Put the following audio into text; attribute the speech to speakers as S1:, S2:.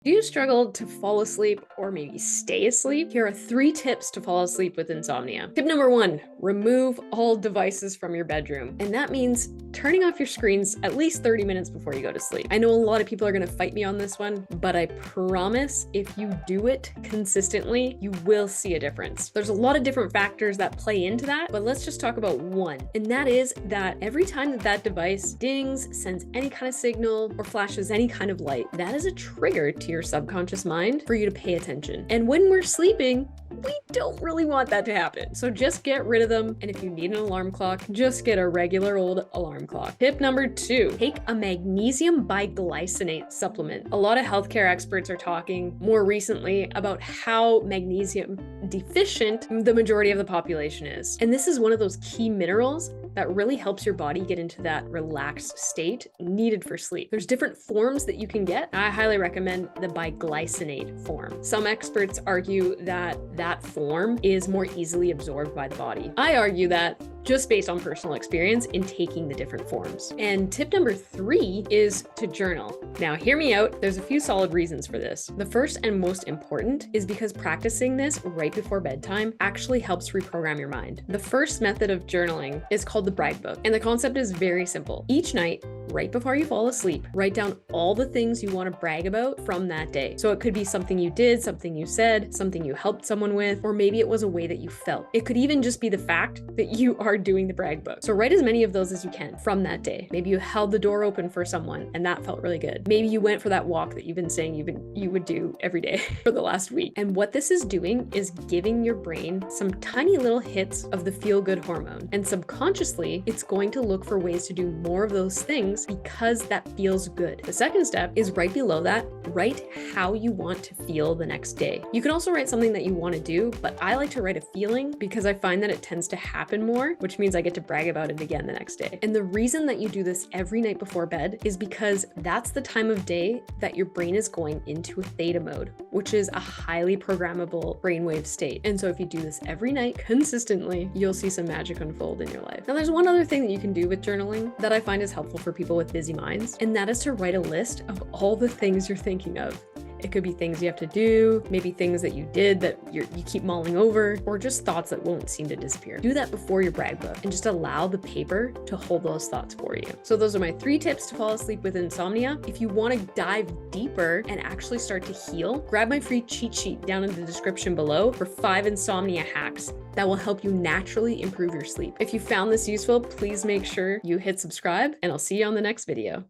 S1: Do you struggle to fall asleep or maybe stay asleep? Here are 3 tips to fall asleep with insomnia. Tip number 1, remove all devices from your bedroom. And that means turning off your screens at least 30 minutes before you go to sleep. I know a lot of people are gonna fight me on this one, but I promise if you do it consistently, you will see a difference. There's a lot of different factors that play into that, but let's just talk about one. And that is that every time that device dings, sends any kind of signal, or flashes any kind of light, that is a trigger to your subconscious mind for you to pay attention. And when we're sleeping, we don't really want that to happen. So just get rid of them. And if you need an alarm clock, just get a regular old alarm clock. Tip number 2, take a magnesium biglycinate supplement. A lot of healthcare experts are talking more recently about how magnesium deficient the majority of the population is. And this is one of those key minerals that really helps your body get into that relaxed state needed for sleep. There's different forms that you can get. I highly recommend the biglycinate form. Some experts argue that that form is more easily absorbed by the body. I argue that just based on personal experience in taking the different forms. And tip number 3 is to journal. Now, hear me out. There's a few solid reasons for this. The first and most important is because practicing this right before bedtime actually helps reprogram your mind. The first method of journaling is called the brag book. And the concept is very simple. Each night, right before you fall asleep, write down all the things you want to brag about from that day. So it could be something you did, something you said, something you helped someone with, or maybe it was a way that you felt. It could even just be the fact that you are doing the brag book. So write as many of those as you can from that day. Maybe you held the door open for someone and that felt really good. Maybe you went for that walk that you've been saying you would do every day for the last week. And what this is doing is giving your brain some tiny little hits of the feel-good hormone. And subconsciously, it's going to look for ways to do more of those things because that feels good. The second step is right below that, write how you want to feel the next day. You can also write something that you want to do, but I like to write a feeling because I find that it tends to happen more, which means I get to brag about it again the next day. And the reason that you do this every night before bed is because that's the time of day that your brain is going into a theta mode, which is a highly programmable brainwave state. And so if you do this every night consistently, you'll see some magic unfold in your life. Now, there's one other thing that you can do with journaling that I find is helpful for people with busy minds, and that is to write a list of all the things you're thinking of. It could be things you have to do, maybe things that you did that you keep mulling over, or just thoughts that won't seem to disappear. Do that before your brag book and just allow the paper to hold those thoughts for you. So those are my 3 tips to fall asleep with insomnia. If you want to dive deeper and actually start to heal, grab my free cheat sheet down in the description below for 5 insomnia hacks that will help you naturally improve your sleep. If you found this useful, please make sure you hit subscribe, and I'll see you on the next video.